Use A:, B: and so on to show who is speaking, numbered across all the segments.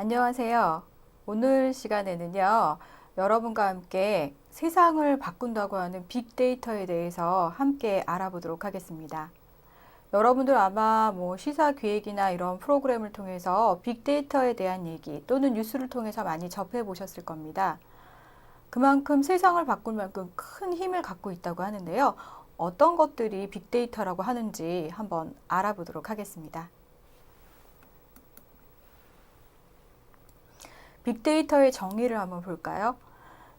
A: 안녕하세요. 오늘 시간에는요, 여러분과 함께 세상을 바꾼다고 하는 빅데이터에 대해서 함께 알아보도록 하겠습니다. 여러분들 아마 시사 기획이나 이런 프로그램을 통해서 빅데이터에 대한 얘기 또는 뉴스를 통해서 많이 접해 보셨을 겁니다. 그만큼 세상을 바꿀 만큼 큰 힘을 갖고 있다고 하는데요. 어떤 것들이 빅데이터라고 하는지 한번 알아보도록 하겠습니다. 빅데이터의 정의를 한번 볼까요?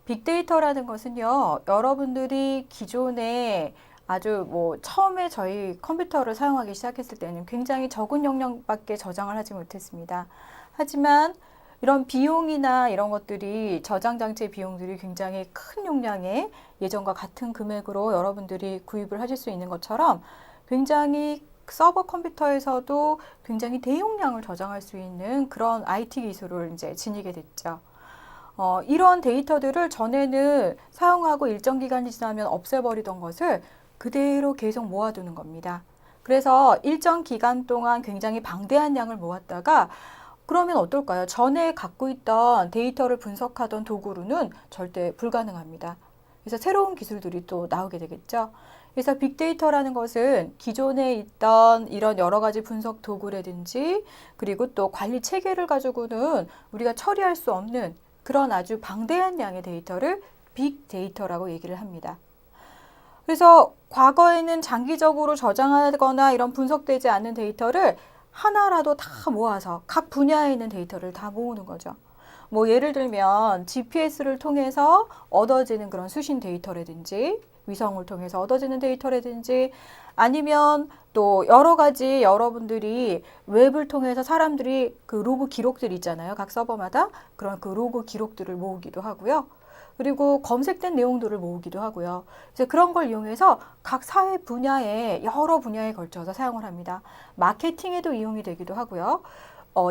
A: 빅데이터라는 것은요, 여러분들이 기존에 아주 처음에 저희 컴퓨터를 사용하기 시작했을 때는 굉장히 적은 용량밖에 저장을 하지 못했습니다. 하지만 이런 비용이나 이런 것들이 저장 장치의 비용들이 굉장히 큰 용량의 예전과 같은 금액으로 여러분들이 구입을 하실 수 있는 것처럼 굉장히 서버 컴퓨터에서도 굉장히 대용량을 저장할 수 있는 그런 IT 기술을 이제 지니게 됐죠. 이런 데이터들을 전에는 사용하고 일정 기간이 지나면 없애버리던 것을 그대로 계속 모아두는 겁니다. 그래서 일정 기간 동안 굉장히 방대한 양을 모았다가 그러면 어떨까요? 전에 갖고 있던 데이터를 분석하던 도구로는 절대 불가능합니다. 그래서 새로운 기술들이 또 나오게 되겠죠. 그래서 빅데이터라는 것은 기존에 있던 이런 여러 가지 분석 도구라든지 그리고 또 관리 체계를 가지고는 우리가 처리할 수 없는 그런 아주 방대한 양의 데이터를 빅데이터라고 얘기를 합니다. 그래서 과거에는 장기적으로 저장하거나 이런 분석되지 않는 데이터를 하나라도 다 모아서 각 분야에 있는 데이터를 다 모으는 거죠. 예를 들면 GPS를 통해서 얻어지는 그런 수신 데이터라든지 위성을 통해서 얻어지는 데이터라든지 아니면 또 여러 가지 여러분들이 웹을 통해서 사람들이 그 로그 기록들 있잖아요. 각 서버마다 그런 그 로그 기록들을 모으기도 하고요. 그리고 검색된 내용들을 모으기도 하고요. 이제 그런 걸 이용해서 각 사회 분야에 여러 분야에 걸쳐서 사용을 합니다. 마케팅에도 이용이 되기도 하고요.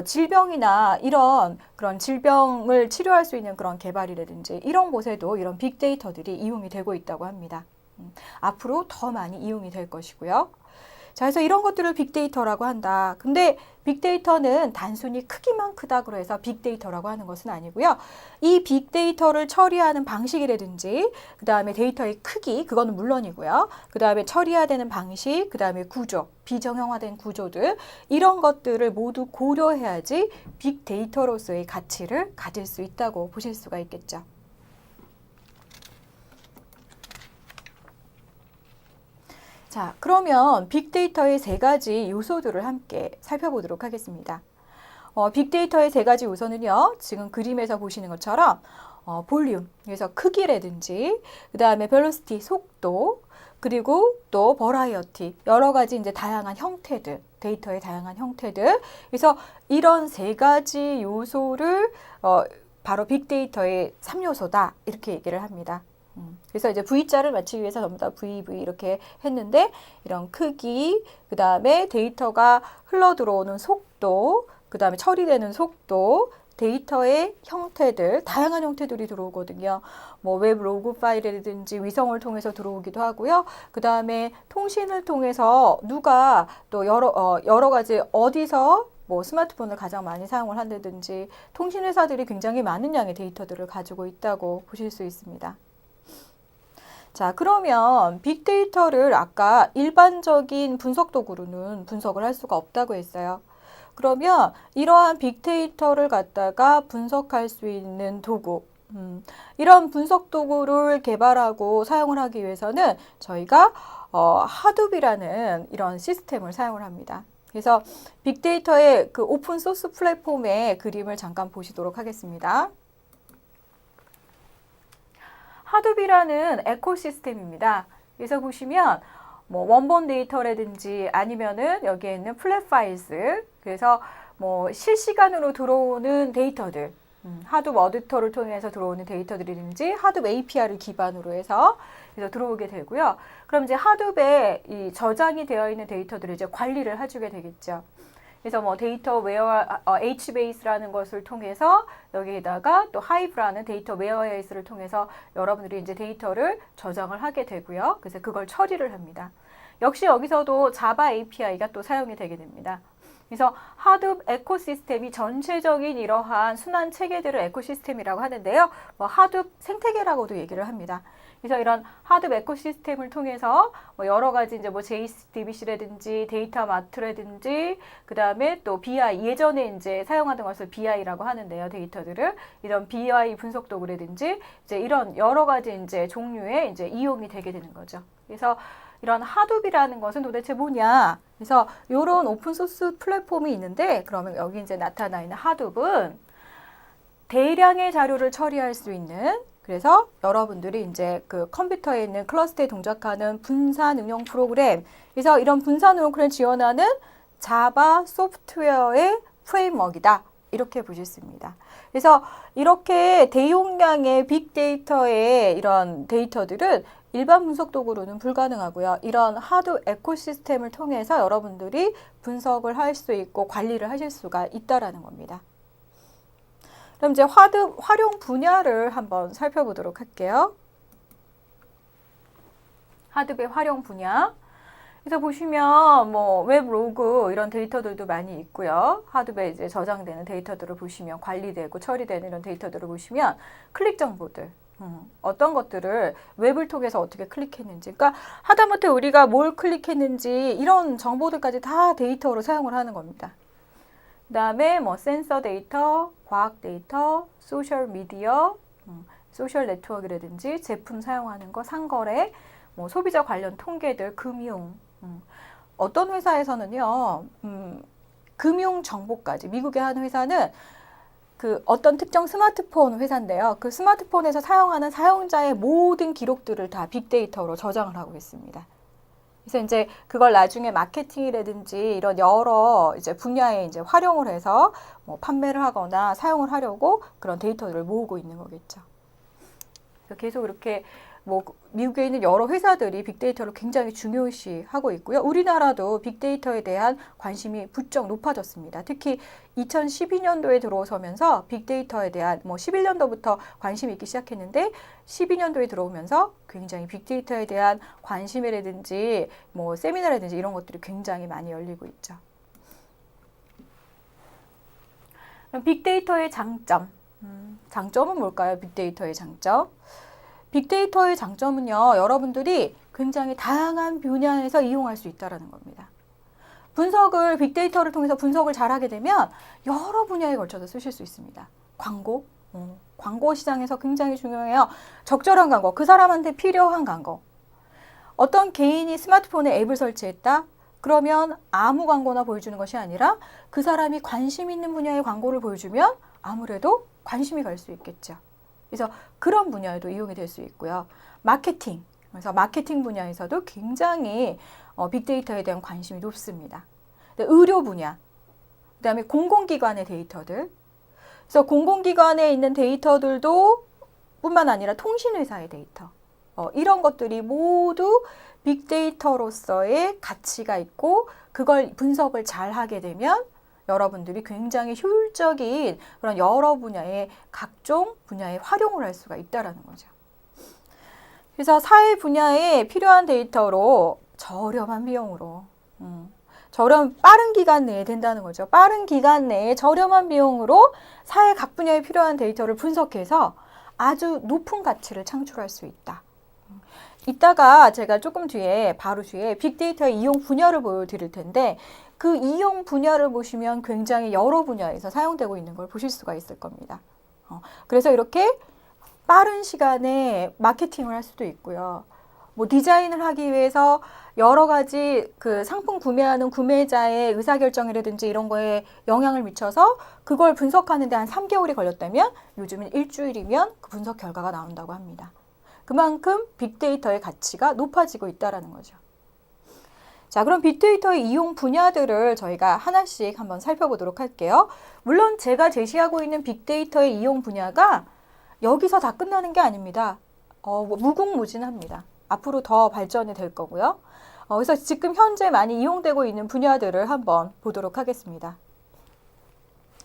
A: 질병이나 이런 그런 질병을 치료할 수 있는 그런 개발이라든지 이런 곳에도 이런 빅데이터들이 이용이 되고 있다고 합니다. 앞으로 더 많이 이용이 될 것이고요. 자, 그래서 이런 것들을 빅데이터라고 한다. 근데 빅데이터는 단순히 크기만 크다고 해서 빅데이터라고 하는 것은 아니고요. 이 빅데이터를 처리하는 방식이라든지 그 다음에 데이터의 크기, 그거는 물론이고요. 그 다음에 처리해야 되는 방식, 그 다음에 구조, 비정형화된 구조들 이런 것들을 모두 고려해야지 빅데이터로서의 가치를 가질 수 있다고 보실 수가 있겠죠. 자, 그러면 빅데이터의 세 가지 요소들을 함께 살펴보도록 하겠습니다. 빅데이터의 세 가지 요소는요, 지금 그림에서 보시는 것처럼 볼륨, 그래서 크기라든지, 그 다음에 벨로시티, 속도, 그리고 또 버라이어티, 여러 가지 이제 다양한 형태들, 데이터의 다양한 형태들. 그래서 이런 세 가지 요소를 바로 빅데이터의 3요소다 이렇게 얘기를 합니다. 그래서 이제 V자를 맞추기 위해서 전부 다 VV 이렇게 했는데 이런 크기, 그 다음에 데이터가 흘러 들어오는 속도, 그 다음에 처리되는 속도, 데이터의 형태들, 다양한 형태들이 들어오거든요. 웹 로그 파일이라든지 위성을 통해서 들어오기도 하고요. 그 다음에 통신을 통해서 누가 또 여러 가지 어디서 스마트폰을 가장 많이 사용을 한다든지 통신회사들이 굉장히 많은 양의 데이터들을 가지고 있다고 보실 수 있습니다. 자, 그러면 빅데이터를 아까 일반적인 분석 도구로는 분석을 할 수가 없다고 했어요. 그러면 이러한 빅데이터를 갖다가 분석할 수 있는 도구, 이런 분석 도구를 개발하고 사용을 하기 위해서는 저희가 하둡이라는 이런 시스템을 사용을 합니다. 그래서 빅데이터의 그 오픈 소스 플랫폼의 그림을 잠깐 보시도록 하겠습니다. 하둡이라는 에코시스템입니다. 그래서 보시면 원본 데이터라든지 아니면은 여기에 있는 플랫 파일스, 그래서 실시간으로 들어오는 데이터들, 하둡 어디터를 통해서 들어오는 데이터들이든지 하둡 API를 기반으로 해서 그래서 들어오게 되고요. 그럼 이제 하둡에 이 저장이 되어 있는 데이터들을 이제 관리를 해주게 되겠죠. 그래서 데이터 웨어 HBase라는 것을 통해서 여기에다가 또 하이브라는 데이터 웨어베이스를 통해서 여러분들이 이제 데이터를 저장을 하게 되고요. 그래서 그걸 처리를 합니다. 역시 여기서도 자바 API가 또 사용이 되게 됩니다. 그래서 하둡 에코시스템이 전체적인 이러한 순환 체계들을 에코시스템이라고 하는데요. 뭐 하둡 생태계라고도 얘기를 합니다. 그래서 이런 하둡 에코시스템을 통해서 뭐 여러 가지 이제 뭐 JDBC라든지 데이터 마트라든지 그 다음에 또 BI 예전에 이제 사용하던 것을 BI라고 하는데요. 데이터들을 이런 BI 분석 도구라든지 이제 이런 여러 가지 이제 종류의 이제 이용이 되게 되는 거죠. 그래서 이런 하둡이라는 것은 도대체 뭐냐? 그래서 이런 오픈소스 플랫폼이 있는데 그러면 여기 이제 나타나 있는 하둡은 대량의 자료를 처리할 수 있는 그래서 여러분들이 이제 그 컴퓨터에 있는 클러스터에 동작하는 분산 응용 프로그램 그래서 이런 분산 응용 프로그램을 지원하는 자바 소프트웨어의 프레임워크이다. 이렇게 보실 수 있습니다. 그래서 이렇게 대용량의 빅데이터의 이런 데이터들은 일반 분석 도구로는 불가능하고요. 이런 하드 에코시스템을 통해서 여러분들이 분석을 할 수 있고 관리를 하실 수가 있다라는 겁니다. 그럼 이제 하드 활용 분야를 한번 살펴보도록 할게요. 하드의 활용 분야. 그래서 보시면 뭐 웹로그 이런 데이터들도 많이 있고요. 하드에 이제 저장되는 데이터들을 보시면 관리되고 처리되는 이런 데이터들을 보시면 클릭 정보들 어떤 것들을 웹을 통해서 어떻게 클릭했는지 그러니까 하다못해 우리가 뭘 클릭했는지 이런 정보들까지 다 데이터로 사용을 하는 겁니다. 그 다음에 뭐 센서 데이터, 과학 데이터, 소셜 미디어, 소셜 네트워크라든지 제품 사용하는 거, 상거래, 뭐 소비자 관련 통계들, 금융 어떤 회사에서는요 금융 정보까지 미국의 한 회사는 그 어떤 특정 스마트폰 회사인데요. 그 스마트폰에서 사용하는 사용자의 모든 기록들을 다 빅데이터로 저장을 하고 있습니다. 그래서 이제 그걸 나중에 마케팅이라든지 이런 여러 이제 분야에 이제 활용을 해서 뭐 판매를 하거나 사용을 하려고 그런 데이터들을 모으고 있는 거겠죠. 그래서 계속 이렇게 뭐 미국에 있는 여러 회사들이 빅데이터를 굉장히 중요시하고 있고요. 우리나라도 빅데이터에 대한 관심이 부쩍 높아졌습니다. 특히 2012년도에 들어서면서 빅데이터에 대한 뭐 11년도부터 관심이 있기 시작했는데 12년도에 들어오면서 굉장히 빅데이터에 대한 관심이라든지 뭐 세미나라든지 이런 것들이 굉장히 많이 열리고 있죠. 그럼 빅데이터의 장점. 장점은 뭘까요? 빅데이터의 장점. 빅데이터의 장점은요, 여러분들이 굉장히 다양한 분야에서 이용할 수 있다는 겁니다. 빅데이터를 통해서 분석을 잘하게 되면 여러 분야에 걸쳐서 쓰실 수 있습니다. 광고, 광고 시장에서 굉장히 중요해요. 적절한 광고, 그 사람한테 필요한 광고. 어떤 개인이 스마트폰에 앱을 설치했다? 그러면 아무 광고나 보여주는 것이 아니라 그 사람이 관심 있는 분야의 광고를 보여주면 아무래도 관심이 갈 수 있겠죠. 그래서 그런 분야에도 이용이 될 수 있고요. 마케팅, 그래서 마케팅 분야에서도 굉장히 빅데이터에 대한 관심이 높습니다. 의료 분야, 그 다음에 공공기관의 데이터들. 그래서 공공기관에 있는 데이터들도 뿐만 아니라 통신회사의 데이터. 이런 것들이 모두 빅데이터로서의 가치가 있고 그걸 분석을 잘 하게 되면 여러분들이 굉장히 효율적인 그런 여러 분야의 각종 분야에 활용을 할 수가 있다는 거죠. 그래서 사회 분야에 필요한 데이터로 저렴한 비용으로 빠른 기간 내에 된다는 거죠. 빠른 기간 내에 저렴한 비용으로 사회 각 분야에 필요한 데이터를 분석해서 아주 높은 가치를 창출할 수 있다. 이따가 제가 조금 뒤에 바로 뒤에 빅데이터의 이용 분야를 보여드릴 텐데 그 이용 분야를 보시면 굉장히 여러 분야에서 사용되고 있는 걸 보실 수가 있을 겁니다. 그래서 이렇게 빠른 시간에 마케팅을 할 수도 있고요. 뭐 디자인을 하기 위해서 여러 가지 그 상품 구매하는 구매자의 의사결정이라든지 이런 거에 영향을 미쳐서 그걸 분석하는 데 한 3개월이 걸렸다면 요즘은 일주일이면 그 분석 결과가 나온다고 합니다. 그만큼 빅데이터의 가치가 높아지고 있다는 거죠. 자, 그럼 빅데이터의 이용 분야들을 저희가 하나씩 한번 살펴보도록 할게요. 물론 제가 제시하고 있는 빅데이터의 이용 분야가 여기서 다 끝나는 게 아닙니다. 무궁무진합니다. 앞으로 더 발전이 될 거고요. 그래서 지금 현재 많이 이용되고 있는 분야들을 한번 보도록 하겠습니다.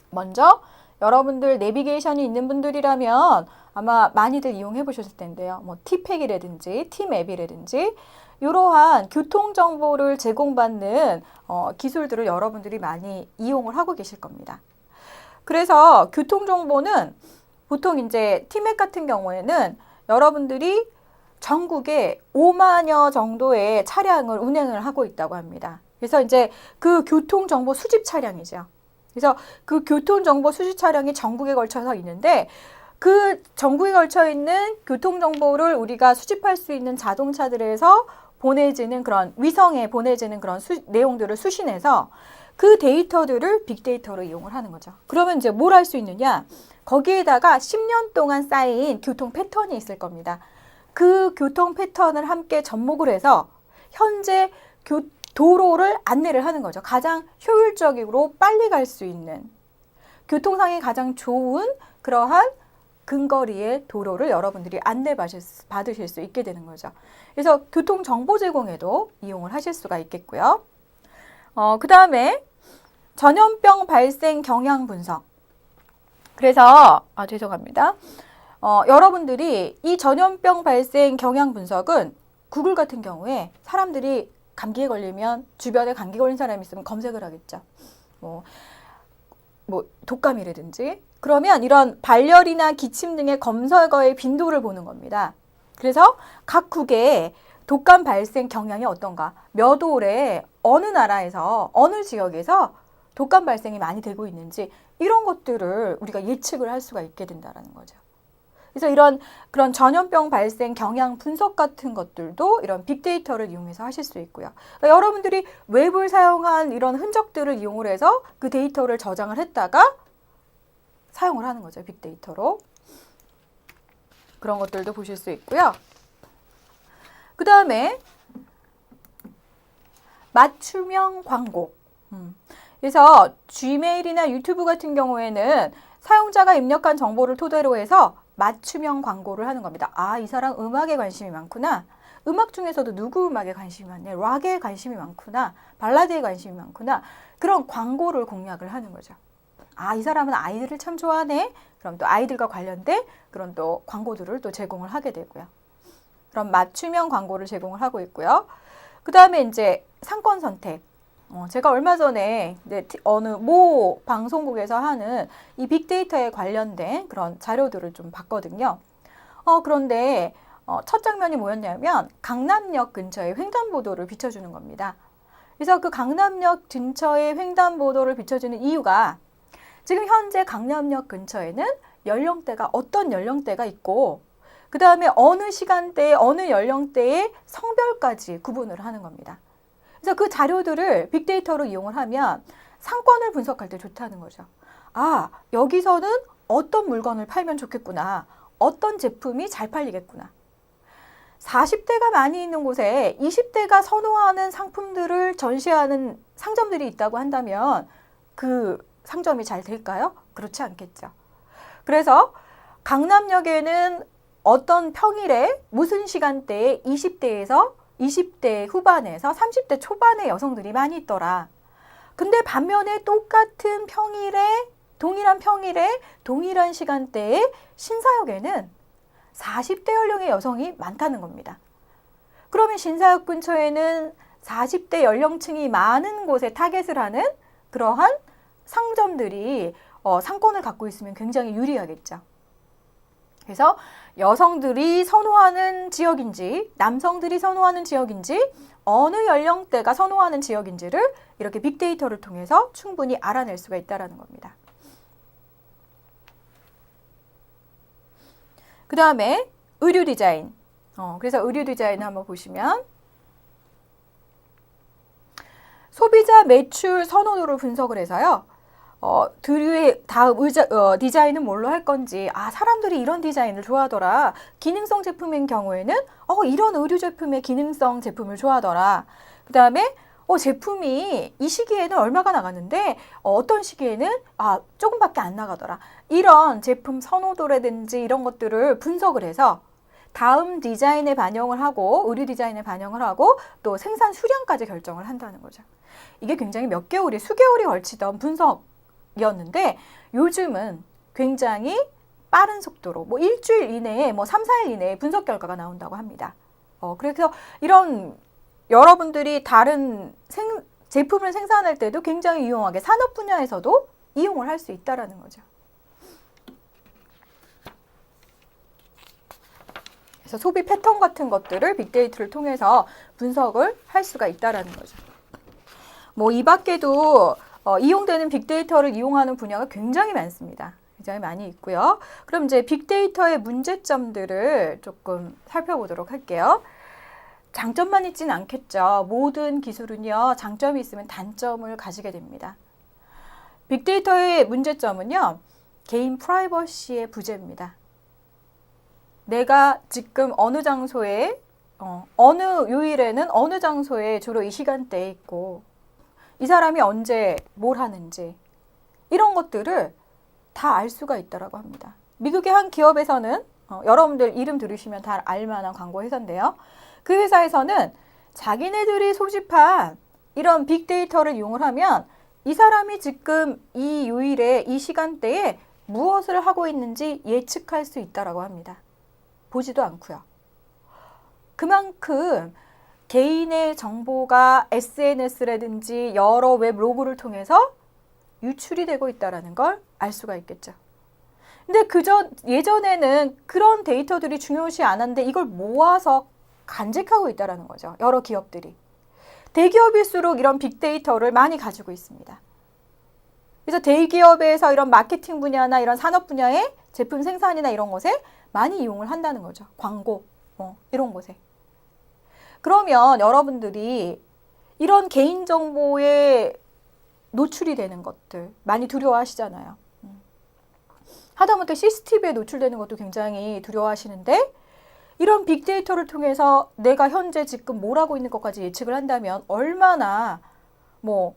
A: 먼저 여러분들 내비게이션이 있는 분들이라면 아마 많이들 이용해 보셨을 텐데요. 뭐 티팩이라든지 티맵이라든지 이러한 교통정보를 제공받는 기술들을 여러분들이 많이 이용을 하고 계실 겁니다. 그래서 교통정보는 보통 이제 티맵 같은 경우에는 여러분들이 전국에 5만여 정도의 차량을 운행을 하고 있다고 합니다. 그래서 이제 그 교통정보 수집 차량이죠. 그래서 그 교통정보 수집 차량이 전국에 걸쳐서 있는데 그 전국에 걸쳐 있는 교통정보를 우리가 수집할 수 있는 자동차들에서 보내지는 그런 위성에 보내지는 그런 내용들을 수신해서 그 데이터들을 빅데이터로 이용을 하는 거죠. 그러면 이제 뭘 할 수 있느냐? 거기에다가 10년 동안 쌓인 교통 패턴이 있을 겁니다. 그 교통 패턴을 함께 접목을 해서 현재 도로를 안내를 하는 거죠. 가장 효율적으로 빨리 갈 수 있는 교통상이 가장 좋은 그러한 근거리의 도로를 여러분들이 안내받으실 수 있게 되는 거죠. 그래서 교통 정보 제공에도 이용을 하실 수가 있겠고요. 그 다음에 전염병 발생 경향 분석. 그래서 죄송합니다. 여러분들이 이 전염병 발생 경향 분석은 구글 같은 경우에 사람들이 감기에 걸리면 주변에 감기 걸린 사람이 있으면 검색을 하겠죠. 뭐 독감이라든지 그러면 이런 발열이나 기침 등의 검사의 빈도를 보는 겁니다. 그래서 각 국의 독감 발생 경향이 어떤가? 몇 월에 어느 나라에서 어느 지역에서 독감 발생이 많이 되고 있는지 이런 것들을 우리가 예측을 할 수가 있게 된다는 거죠. 그래서 그런 전염병 발생 경향 분석 같은 것들도 이런 빅데이터를 이용해서 하실 수 있고요. 그러니까 여러분들이 웹을 사용한 이런 흔적들을 이용을 해서 그 데이터를 저장을 했다가 사용을 하는 거죠. 빅데이터로. 그런 것들도 보실 수 있고요. 그 다음에 맞춤형 광고. 그래서 지메일이나 유튜브 같은 경우에는 사용자가 입력한 정보를 토대로 해서 맞춤형 광고를 하는 겁니다. 이 사람 음악에 관심이 많구나. 음악 중에서도 누구 음악에 관심이 많네. 락에 관심이 많구나. 발라드에 관심이 많구나. 그런 광고를 공략을 하는 거죠. 이 사람은 아이들을 참 좋아하네. 그럼 또 아이들과 관련된 그런 또 광고들을 또 제공을 하게 되고요. 그럼 맞춤형 광고를 제공을 하고 있고요. 그 다음에 이제 상권 선택. 제가 얼마 전에 어느 모 방송국에서 하는 이 빅데이터에 관련된 그런 자료들을 좀 봤거든요. 그런데 첫 장면이 뭐였냐면 강남역 근처에 횡단보도를 비춰주는 겁니다. 그래서 그 강남역 근처에 횡단보도를 비춰주는 이유가 지금 현재 강남역 근처에는 연령대가 어떤 연령대가 있고 그 다음에 어느 시간대에 어느 연령대의 성별까지 구분을 하는 겁니다. 그래서 그 자료들을 빅데이터로 이용을 하면 상권을 분석할 때 좋다는 거죠. 여기서는 어떤 물건을 팔면 좋겠구나. 어떤 제품이 잘 팔리겠구나. 40대가 많이 있는 곳에 20대가 선호하는 상품들을 전시하는 상점들이 있다고 한다면 그 상점이 잘 될까요? 그렇지 않겠죠. 그래서 강남역에는 어떤 평일에 무슨 시간대에 20대 후반에서 30대 초반의 여성들이 많이 있더라. 근데 반면에 똑같은 평일에, 동일한 시간대에 신사역에는 40대 연령의 여성이 많다는 겁니다. 그러면 신사역 근처에는 40대 연령층이 많은 곳에 타겟을 하는 그러한 상점들이 상권을 갖고 있으면 굉장히 유리하겠죠. 그래서 여성들이 선호하는 지역인지 남성들이 선호하는 지역인지 어느 연령대가 선호하는 지역인지를 이렇게 빅데이터를 통해서 충분히 알아낼 수가 있다는 겁니다. 그 다음에 의류 디자인. 그래서 의류 디자인을 한번 보시면 소비자 매출 선호도를 분석을 해서요. 다음 디자인은 뭘로 할 건지, 사람들이 이런 디자인을 좋아하더라. 기능성 제품인 경우에는, 이런 의류 제품의 기능성 제품을 좋아하더라. 그 다음에, 제품이 이 시기에는 얼마가 나갔는데, 어떤 시기에는, 조금밖에 안 나가더라. 이런 제품 선호도라든지 이런 것들을 분석을 해서 다음 디자인에 반영을 하고, 의류 디자인에 반영을 하고, 또 생산 수량까지 결정을 한다는 거죠. 이게 굉장히 수개월이 걸치던 분석이었는데 요즘은 굉장히 빠른 속도로 일주일 이내에 3, 4일 이내에 분석 결과가 나온다고 합니다. 그래서 이런 여러분들이 다른 제품을 생산할 때도 굉장히 유용하게 산업 분야에서도 이용을 할 수 있다라는 거죠. 그래서 소비 패턴 같은 것들을 빅데이터를 통해서 분석을 할 수가 있다라는 거죠. 뭐 이 밖에도 이용되는 빅데이터를 이용하는 분야가 굉장히 많습니다. 굉장히 많이 있고요. 그럼 이제 빅데이터의 문제점들을 조금 살펴보도록 할게요. 장점만 있지는 않겠죠. 모든 기술은요, 장점이 있으면 단점을 가지게 됩니다. 빅데이터의 문제점은요, 개인 프라이버시의 부재입니다. 내가 지금 어느 장소에, 어느 요일에는 어느 장소에 주로 이 시간대에 있고, 이 사람이 언제 뭘 하는지, 이런 것들을 다 알 수가 있다고 합니다. 미국의 한 기업에서는, 여러분들 이름 들으시면 다 알만한 광고 회사인데요. 그 회사에서는 자기네들이 소집한 이런 빅데이터를 이용을 하면 이 사람이 지금 이 요일에 이 시간대에 무엇을 하고 있는지 예측할 수 있다고 합니다. 보지도 않고요. 그만큼 개인의 정보가 SNS라든지 여러 웹 로그를 통해서 유출이 되고 있다는 걸 알 수가 있겠죠. 근데 예전에는 그런 데이터들이 중요시 않았는데 이걸 모아서 간직하고 있다는 거죠. 여러 기업들이. 대기업일수록 이런 빅데이터를 많이 가지고 있습니다. 그래서 대기업에서 이런 마케팅 분야나 이런 산업 분야의 제품 생산이나 이런 것에 많이 이용을 한다는 거죠. 광고, 이런 곳에. 그러면 여러분들이 이런 개인정보에 노출이 되는 것들 많이 두려워하시잖아요. 하다못해 CCTV에 노출되는 것도 굉장히 두려워하시는데 이런 빅데이터를 통해서 내가 현재 지금 뭘 하고 있는 것까지 예측을 한다면 얼마나 뭐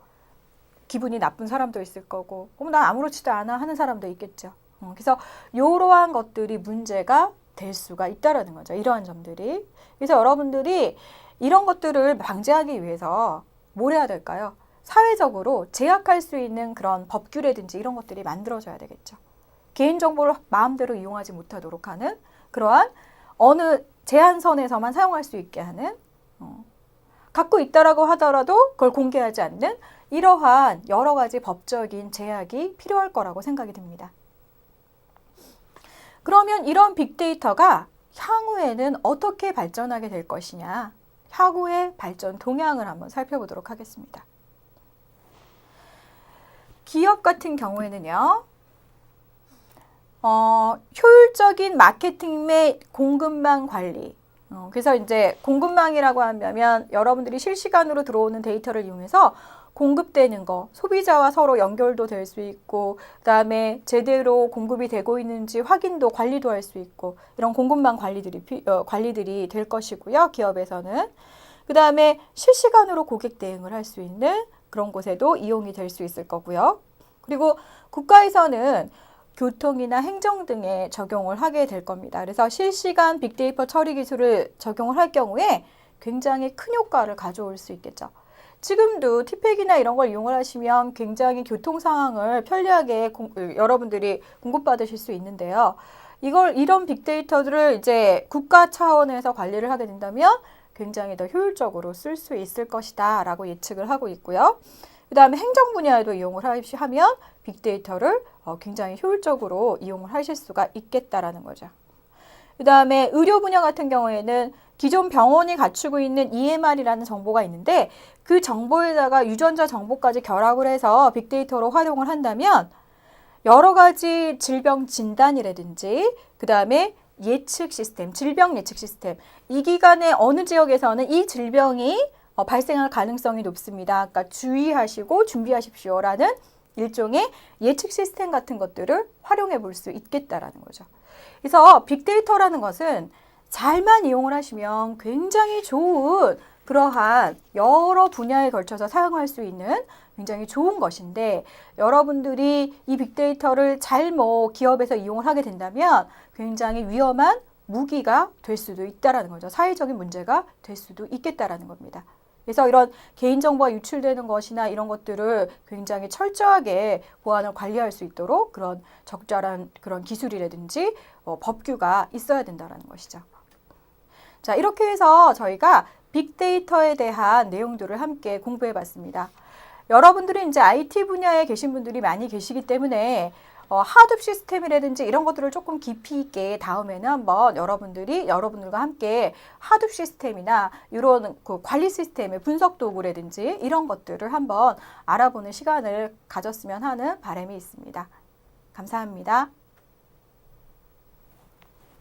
A: 기분이 나쁜 사람도 있을 거고 난 아무렇지도 않아 하는 사람도 있겠죠. 그래서 이러한 것들이 문제가 될 수가 있다라는 거죠. 이러한 점들이. 그래서 여러분들이 이런 것들을 방지하기 위해서 뭘 해야 될까요? 사회적으로 제약할 수 있는 그런 법규라든지 이런 것들이 만들어져야 되겠죠. 개인정보를 마음대로 이용하지 못하도록 하는 그러한 어느 제한선에서만 사용할 수 있게 하는 갖고 있다라고 하더라도 그걸 공개하지 않는 이러한 여러 가지 법적인 제약이 필요할 거라고 생각이 듭니다. 그러면 이런 빅데이터가 향후에는 어떻게 발전하게 될 것이냐 향후의 발전 동향을 한번 살펴보도록 하겠습니다. 기업 같은 경우에는요. 효율적인 마케팅 및 공급망 관리. 그래서 이제 공급망이라고 하면 여러분들이 실시간으로 들어오는 데이터를 이용해서 공급되는 거, 소비자와 서로 연결도 될 수 있고, 그 다음에 제대로 공급이 되고 있는지 확인도, 관리도 할 수 있고, 이런 공급망 관리들이 될 것이고요, 기업에서는. 그 다음에 실시간으로 고객 대응을 할 수 있는 그런 곳에도 이용이 될 수 있을 거고요. 그리고 국가에서는 교통이나 행정 등에 적용을 하게 될 겁니다. 그래서 실시간 빅데이터 처리 기술을 적용을 할 경우에 굉장히 큰 효과를 가져올 수 있겠죠. 지금도 티팩이나 이런 걸 이용을 하시면 굉장히 교통 상황을 편리하게 여러분들이 공급받으실 수 있는데요. 이런 빅데이터들을 이제 국가 차원에서 관리를 하게 된다면 굉장히 더 효율적으로 쓸 수 있을 것이다 라고 예측을 하고 있고요. 그 다음에 행정 분야에도 이용을 하면 빅데이터를 굉장히 효율적으로 이용을 하실 수가 있겠다라는 거죠. 그 다음에 의료 분야 같은 경우에는 기존 병원이 갖추고 있는 EMR이라는 정보가 있는데 그 정보에다가 유전자 정보까지 결합을 해서 빅데이터로 활용을 한다면 여러 가지 질병 진단이라든지 그 다음에 예측 시스템, 질병 예측 시스템 이 기간에 어느 지역에서는 이 질병이 발생할 가능성이 높습니다. 그러니까 주의하시고 준비하십시오라는 일종의 예측 시스템 같은 것들을 활용해 볼 수 있겠다라는 거죠. 그래서 빅데이터라는 것은 잘만 이용을 하시면 굉장히 좋은 그러한 여러 분야에 걸쳐서 사용할 수 있는 굉장히 좋은 것인데 여러분들이 이 빅데이터를 잘못 기업에서 이용을 하게 된다면 굉장히 위험한 무기가 될 수도 있다라는 거죠. 사회적인 문제가 될 수도 있겠다라는 겁니다. 그래서 이런 개인정보가 유출되는 것이나 이런 것들을 굉장히 철저하게 보안을 관리할 수 있도록 그런 적절한 그런 기술이라든지 법규가 있어야 된다는 것이죠. 자, 이렇게 해서 저희가 빅데이터에 대한 내용들을 함께 공부해 봤습니다. 여러분들이 이제 IT 분야에 계신 분들이 많이 계시기 때문에 하둡 시스템이라든지 이런 것들을 조금 깊이 있게 다음에는 한번 여러분들과 함께 하둡 시스템이나 이런 그 관리 시스템의 분석 도구라든지 이런 것들을 한번 알아보는 시간을 가졌으면 하는 바람이 있습니다. 감사합니다.